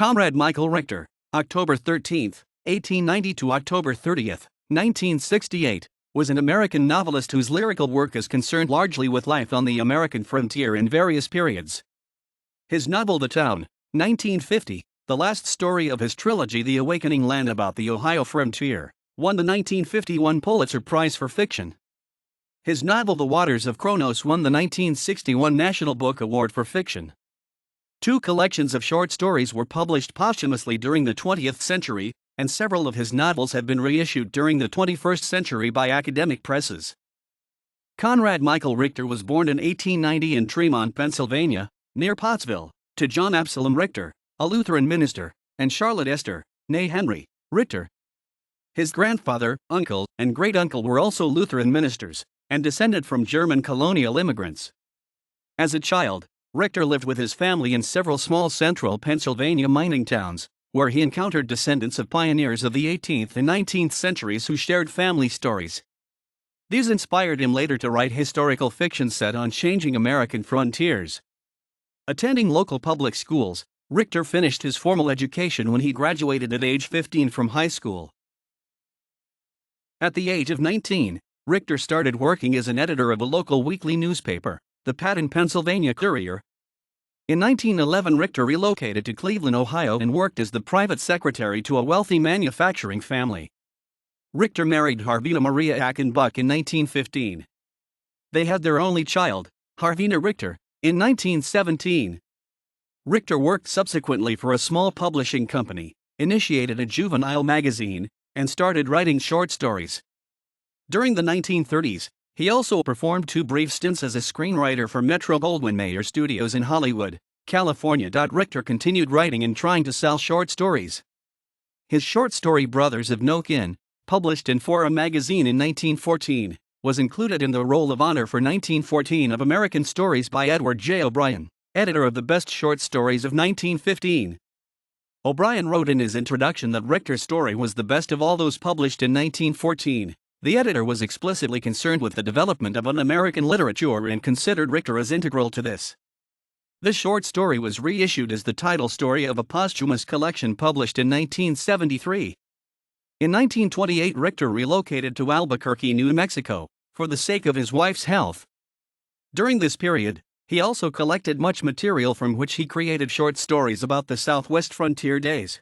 Conrad Michael Richter, October 13, 1890 to October 30, 1968, was an American novelist whose lyrical work is concerned largely with life on the American frontier in various periods. His novel The Town, 1950, the last story of his trilogy The Awakening Land about the Ohio frontier, won the 1951 Pulitzer Prize for fiction. His novel The Waters of Kronos won the 1961 National Book Award for fiction. Two collections of short stories were published posthumously during the 20th century, and several of his novels have been reissued during the 21st century by academic presses. Conrad Michael Richter was born in 1890 in Tremont, Pennsylvania, near Pottsville, to John Absalom Richter, a Lutheran minister, and Charlotte Esther, née Henry, Richter. His grandfather, uncle, and great-uncle were also Lutheran ministers, and descended from German colonial immigrants. As a child, Richter lived with his family in several small central Pennsylvania mining towns, where he encountered descendants of pioneers of the 18th and 19th centuries who shared family stories. These inspired him later to write historical fiction set on changing American frontiers. Attending local public schools, Richter finished his formal education when he graduated at age 15 from high school. At the age of 19, Richter started working as an editor of a local weekly newspaper, the Patton, Pennsylvania Courier. In 1911, Richter relocated to Cleveland, Ohio, and worked as the private secretary to a wealthy manufacturing family. Richter married Harvina Maria Achenbach in 1915. They had their only child, Harvina Richter, in 1917. Richter worked subsequently for a small publishing company, initiated a juvenile magazine, and started writing short stories. During the 1930s, he also performed two brief stints as a screenwriter for Metro-Goldwyn-Mayer Studios in Hollywood, California. Richter continued writing and trying to sell short stories. His short story Brothers of No Kin, published in Forum magazine in 1914, was included in the Roll of Honor for 1914 of American Stories by Edward J. O'Brien, editor of the Best Short Stories of 1915. O'Brien wrote in his introduction that Richter's story was the best of all those published in 1914. The editor was explicitly concerned with the development of un-American literature and considered Richter as integral to this. This short story was reissued as the title story of a posthumous collection published in 1973. In 1928, Richter relocated to Albuquerque, New Mexico, for the sake of his wife's health. During this period, he also collected much material from which he created short stories about the Southwest frontier days.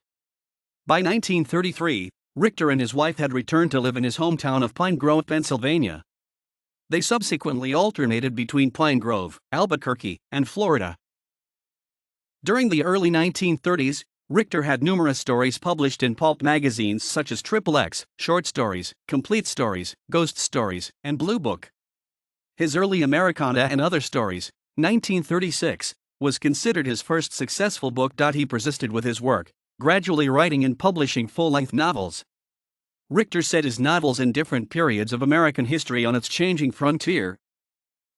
By 1933, Richter and his wife had returned to live in his hometown of Pine Grove, Pennsylvania. They subsequently alternated between Pine Grove, Albuquerque, and Florida. During the early 1930s, Richter had numerous stories published in pulp magazines such as XXX, Short Stories, Complete Stories, Ghost Stories, and Blue Book. His early Americana and Other Stories, 1936, was considered his first successful book. He persisted with his work, gradually writing and publishing full-length novels. Richter set his novels in different periods of American history on its changing frontier.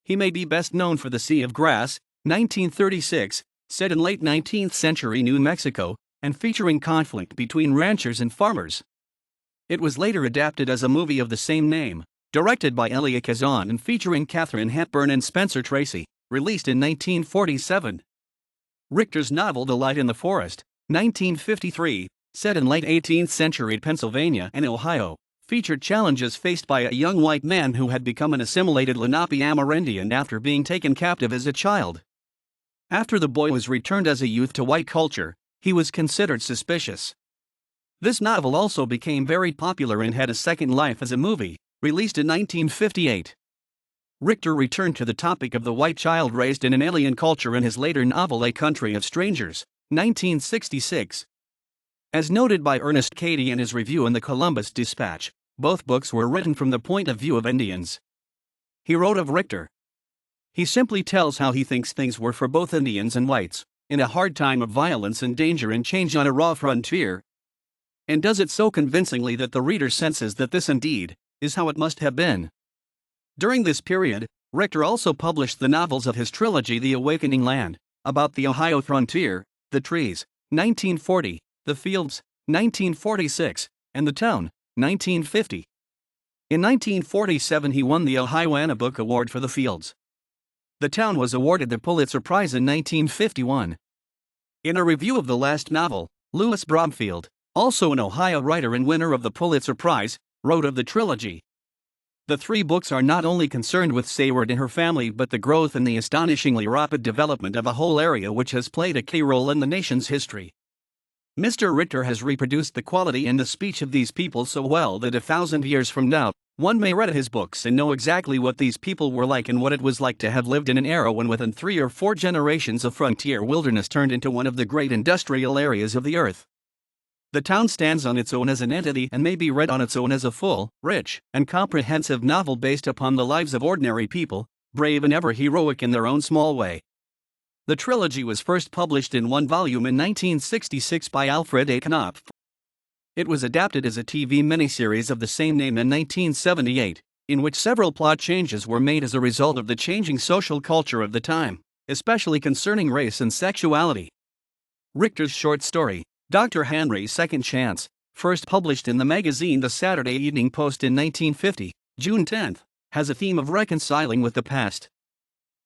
He may be best known for The Sea of Grass, 1936, set in late 19th century New Mexico, and featuring conflict between ranchers and farmers. It was later adapted as a movie of the same name, directed by Elia Kazan and featuring Katharine Hepburn and Spencer Tracy, released in 1947. Richter's novel The Light in the Forest, 1953, set in late 18th century Pennsylvania and Ohio, featured challenges faced by a young white man who had become an assimilated Lenape Amerindian after being taken captive as a child. After the boy was returned as a youth to white culture, he was considered suspicious. This novel also became very popular and had a second life as a movie, released in 1958. Richter returned to the topic of the white child raised in an alien culture in his later novel A Country of Strangers, 1966. As noted by Ernest Cady in his review in the Columbus Dispatch, both books were written from the point of view of Indians. He wrote of Richter, "He simply tells how he thinks things were for both Indians and whites, in a hard time of violence and danger and change on a raw frontier, and does it so convincingly that the reader senses that this indeed is how it must have been." During this period, Richter also published the novels of his trilogy The Awakening Land, about the Ohio frontier, The Trees, 1940, The Fields, 1946, and The Town, 1950. In 1947 he won the Ohio Book Award for The Fields. The Town was awarded the Pulitzer Prize in 1951. In a review of the last novel, Louis Bromfield, also an Ohio writer and winner of the Pulitzer Prize, wrote of the trilogy. The three books are not only concerned with Sayward and her family but the growth and the astonishingly rapid development of a whole area which has played a key role in the nation's history. Mr. Richter has reproduced the quality and the speech of these people so well that 1,000 years from now, one may read his books and know exactly what these people were like and what it was like to have lived in an era when within 3 or 4 generations a frontier wilderness turned into one of the great industrial areas of the earth. The town stands on its own as an entity and may be read on its own as a full, rich, and comprehensive novel based upon the lives of ordinary people, brave and ever heroic in their own small way. The trilogy was first published in one volume in 1966 by Alfred A. Knopf. It was adapted as a TV miniseries of the same name in 1978, in which several plot changes were made as a result of the changing social culture of the time, especially concerning race and sexuality. Richter's short story, Dr. Henry's Second Chance, first published in the magazine The Saturday Evening Post in 1950, June 10, has a theme of reconciling with the past.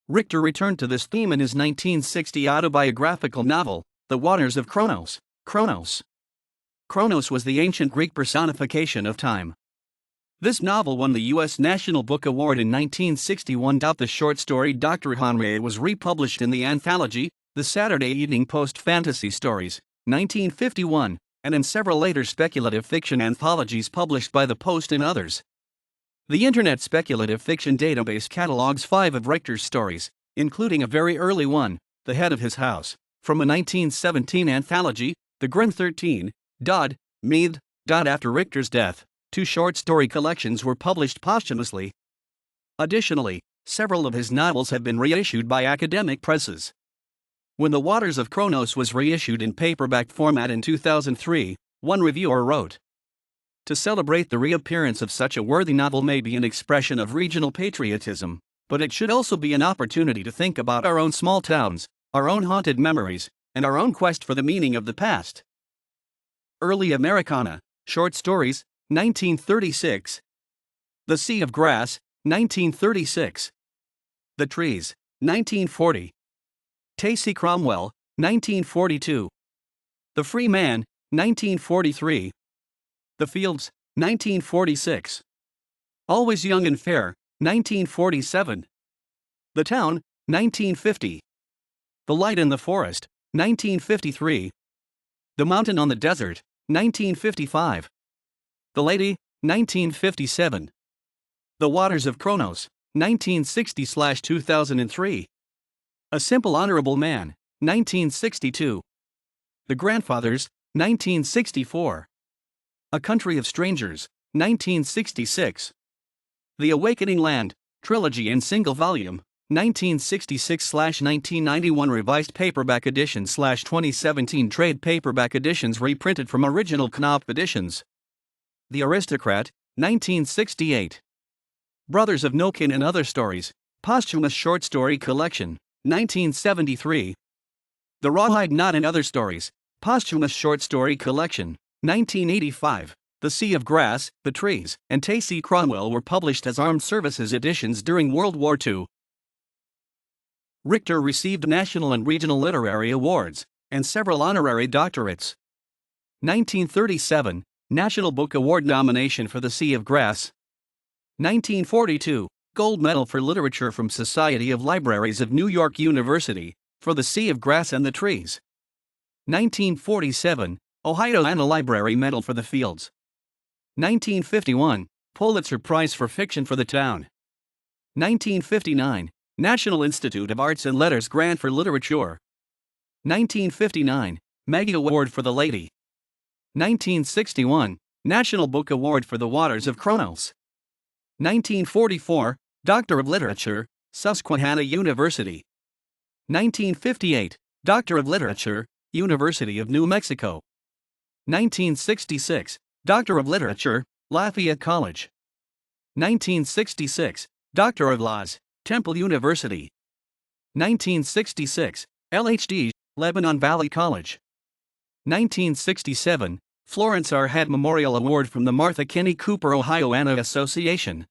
Richter returned to this theme in his 1960 autobiographical novel, The Waters of Kronos. Kronos was the ancient Greek personification of time. This novel won the U.S. National Book Award in 1961. The short story Dr. Henry was republished in the anthology, The Saturday Evening Post Fantasy Stories, 1951, and in several later speculative fiction anthologies published by the Post and others. The Internet Speculative Fiction Database catalogs 5 of Richter's stories, including a very early one, The Head of His House, from a 1917 anthology, The Grim 13, Dodd, Mead. After Richter's death, 2 short story collections were published posthumously. Additionally, several of his novels have been reissued by academic presses. When The Waters of Kronos was reissued in paperback format in 2003, one reviewer wrote, "To celebrate the reappearance of such a worthy novel may be an expression of regional patriotism, but it should also be an opportunity to think about our own small towns, our own haunted memories, and our own quest for the meaning of the past." Early Americana, Short Stories, 1936. The Sea of Grass, 1936. The Trees, 1940. Tacey Cromwell, 1942. The Free Man, 1943. The Fields, 1946. Always Young and Fair, 1947. The Town, 1950. The Light in the Forest, 1953. The Mountain on the Desert, 1955. The Lady, 1957. The Waters of Kronos, 1960-2003. A Simple Honorable Man, 1962. The Grandfathers, 1964. A Country of Strangers, 1966. The Awakening Land, Trilogy in Single Volume, 1966-1991 Revised Paperback Edition/2017 Trade Paperback Editions reprinted from original Knopf editions. The Aristocrat, 1968. Brothers of No Kin and Other Stories, Posthumous Short Story Collection, 1973. The Rawhide Knot and Other Stories, Posthumous Short Story Collection, 1985. The Sea of Grass, The Trees, and Tacey Cromwell were published as Armed Services editions during World War II. Richter received national and regional literary awards, and several honorary doctorates. 1937, National Book Award nomination for The Sea of Grass. 1942, Gold Medal for Literature from Society of Libraries of New York University, for The Sea of Grass and the Trees. 1947, Ohio Anna Library Medal for The Fields. 1951, Pulitzer Prize for Fiction for The Town. 1959, National Institute of Arts and Letters Grant for Literature. 1959, Maggie Award for The Lady. 1961, National Book Award for The Waters of Kronos. 1944, Doctor of Literature, Susquehanna University. 1958, Doctor of Literature, University of New Mexico. 1966, Doctor of Literature, Lafayette College. 1966, Doctor of Laws, Temple University. 1966, LHD, Lebanon Valley College. 1967, Florence R. Had Memorial Award from the Martha Kinney Cooper Ohio Anna Association.